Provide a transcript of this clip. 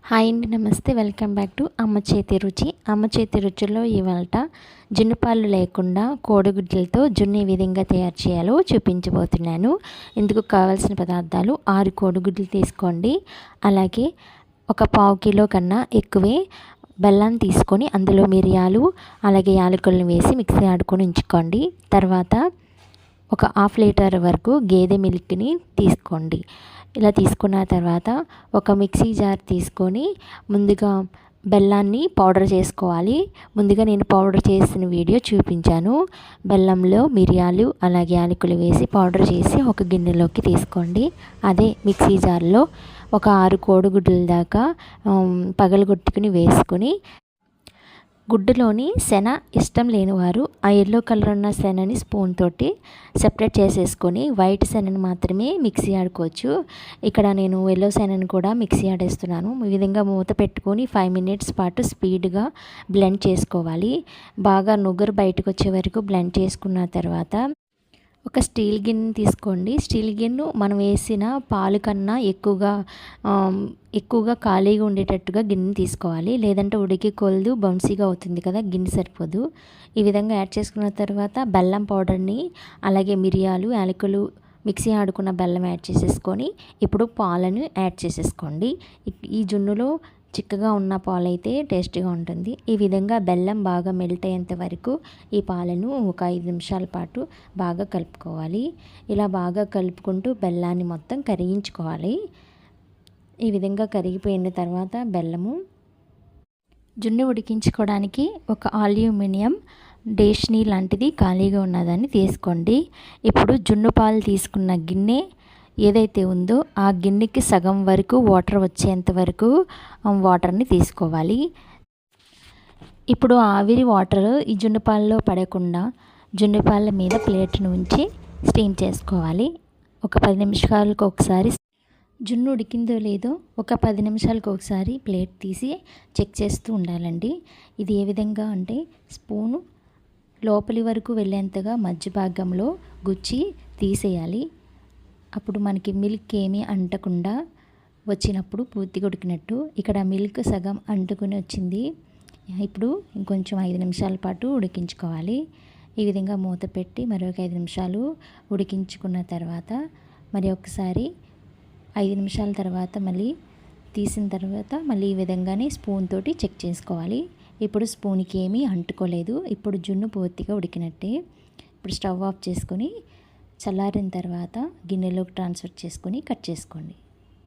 Hi అండి, నమస్తే. Welcome back to అమ్మ చేతి రుచి. అమ్మ చేతి రుచిలో ఇవాళ జున్ను పాలు లేకుండా కోడిగుడ్లతో జున్ను ఏ విధంగా తయారు చేయాలో చూపించబోతున్నాను. ఇందుకు కావాల్సిన పదార్థాలు 6 కోడిగుడ్లు తీసుకోండి. అలాగే ఒక పావు కిలో కన్నా ఎక్కువే బెల్లం తీసుకొని అందులో మిరియాలు అలాగే యాలకులను వేసి మిక్సీ ఆడుకొని ఉంచుకోండి. తర్వాత ఒక హాఫ్ లీటర్ వరకు గేదె మిల్క్ని తీసుకోండి. ఇలా తీసుకున్న తర్వాత ఒక మిక్సీ జార్ తీసుకొని ముందుగా బెల్లాన్ని పౌడర్ చేసుకోవాలి. ముందుగా నేను పౌడర్ చేసిన వీడియో చూపించాను. బెల్లంలో మిరియాలు అలాగే యాలకులు వేసి పౌడర్ చేసి ఒక గిన్నెలోకి తీసుకోండి. అదే మిక్సీ జార్లో ఒక 6 కోడిగుడ్ల దాకా పగలగొట్టుకుని వేసుకొని గుడ్డులోని శన ఇష్టం లేనివారు ఆ ఎల్లో కలర్ ఉన్న శనని స్పూన్ తోటి సెపరేట్ చేసేసుకొని వైట్ శనని మాత్రమే మిక్సీ ఆడుకోవచ్చు. ఇక్కడ నేను ఎల్లో శనని కూడా మిక్సీ ఆడేస్తున్నాను. ఈ విధంగా మూత పెట్టుకొని 5 మినిట్స్ పాటు స్పీడ్గా బ్లెండ్ చేసుకోవాలి. బాగా నుగరు బయటకు వచ్చే వరకు బ్లెండ్ చేసుకున్న తర్వాత ఒక స్టీల్ గిన్నె తీసుకోండి. స్టీల్ గిన్నె మనం వేసిన పాలు కన్నా ఎక్కువగా ఖాళీగా ఉండేటట్టుగా గిన్నె తీసుకోవాలి. లేదంటే ఉడికి కొలదు బౌన్సీగా అవుతుంది కదా, గిన్నె సరిపోదు. ఈ విధంగా యాడ్ చేసుకున్న తర్వాత బెల్లం పౌడర్ని అలాగే మిరియాలు యాలకులు మిక్సీ ఆడుకున్న బెల్లం యాడ్ చేసేసుకొని ఇప్పుడు పాలను యాడ్ చేసేసుకోండి. ఈ జున్నులో చిక్కగా ఉన్న పాలైతే టేస్టీగా ఉంటుంది. ఈ విధంగా బెల్లం బాగా మెల్ట్ అయ్యేంత వరకు ఈ పాలను ఒక 5 నిమిషాల పాటు బాగా కలుపుకోవాలి. ఇలా బాగా కలుపుకుంటూ బెల్లాన్ని మొత్తం కరిగించుకోవాలి. ఈ విధంగా కరిగిపోయిన తర్వాత బెల్లము జున్ను ఉడికించుకోవడానికి ఒక అల్యూమినియం డేష్ని లాంటిది ఖాళీగా ఉన్నదాన్ని తీసుకోండి. ఇప్పుడు జున్ను పాలు తీసుకున్న గిన్నె ఏదైతే ఉందో ఆ గిన్నెకి సగం వరకు వాటర్ వచ్చేంత వరకు వాటర్ని తీసుకోవాలి. ఇప్పుడు ఆవిరి వాటర్ ఈ జున్ను పాలలో పడకుండా జున్ను పాల మీద ప్లేట్ను ఉంచి స్టీమ్ చేసుకోవాలి. ఒక 10 నిమిషాలకు ఒకసారి జున్ను ఉడికిందో లేదో ఒక 10 నిమిషాలకు ఒకసారి ప్లేట్ తీసి చెక్ చేస్తూ ఉండాలండి. ఇది ఏ విధంగా అంటే స్పూను లోపలి వరకు వెళ్ళేంతగా మధ్య భాగంలో గుచ్చి తీసేయాలి. అప్పుడు మనకి మిల్క్ ఏమీ అంటకుండా వచ్చినప్పుడు పూర్తిగా ఉడికినట్టు. ఇక్కడ మిల్క్ సగం అంటుకుని వచ్చింది. ఇప్పుడు ఇంకొంచెం 5 నిమిషాల పాటు ఉడికించుకోవాలి. ఈ విధంగా మూత పెట్టి మరొక 5 నిమిషాలు ఉడికించుకున్న తర్వాత మరి ఒకసారి 5 నిమిషాల తర్వాత మళ్ళీ తీసిన తర్వాత మళ్ళీ ఈ విధంగానే స్పూన్ తోటి చెక్ చేసుకోవాలి. ఇప్పుడు స్పూన్కి ఏమీ అంటుకోలేదు. ఇప్పుడు జున్ను పూర్తిగా ఉడికినట్టే. ఇప్పుడు స్టవ్ ఆఫ్ చేసుకొని చల్లారిన తర్వాత గిన్నెలోకి ట్రాన్స్ఫర్ చేసుకొని కట్ చేసుకోండి.